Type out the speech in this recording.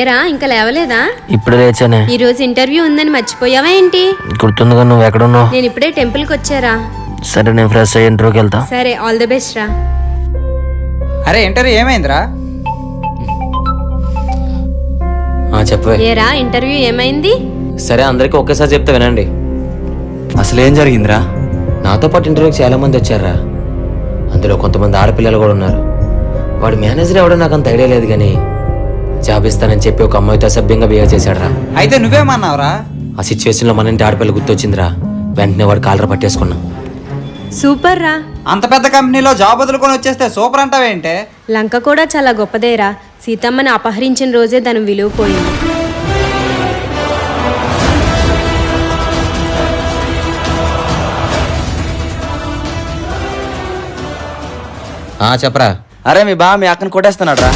ఏరా ఇంకా లేవలేదా? ఇప్పుడు లేచానే. ఈ రోజు ఇంటర్వ్యూ ఉందని మర్చిపోయావా ఏంటి? గుర్తుందిగా, నువ్వు ఎక్కడున్నావు? నేను ఇప్పుడే టెంపుల్ కి వచ్చారా. సరే, నేను ఫ్రెష్ అయ్యి ఇంటర్వ్యూకి వెళ్తా. సరే, ఆల్ ది బెస్ట్ రా. అరే ఇంటర్వ్యూ ఏమైందిరా? చెప్పవే. ఏరా ఇంటర్వ్యూ ఏమైంది? సరే, అందరికీ ఒకేసారి చెప్తా వినండి. అసలు ఏం జరిగిందిరా? నాతో పాటు ఇంటర్వ్యూకి చాలా మంది వచ్చారా. అందులో కొంతమంది ఆడపిల్లలు కూడా ఉన్నారు. వాడు మేనేజర్ ఎవడో నాకు అంత ఐడియా లేదు, కానీ జాబ్ ఇస్తానని చెప్పి ఒక అమ్మాయితో అసభ్యంగా బిహేవ్ చేశాడరా. అయితే నువ్వేమన్నావురా? ఆ సిచ్యువేషన్లో మన ఇంటి ఆడపిల్ల గుర్తొచ్చిందిరా. వెంటనే వాడు కాలర పట్టేసుకున్నా. సూపర్ రా. అంత పెద్ద కంపెనీలో జాబ్ వదులుకొని వచ్చేస్తే సూపర్ అంటావేంటే? లంక కూడా చాలా గొప్పదేరా. సీతమ్మని అపహరించిన రోజే దాని విలువ పోయింది. చెప్పరా. అరే మీ బా మీ అక్కని కొట్టేస్తున్నాడు రా.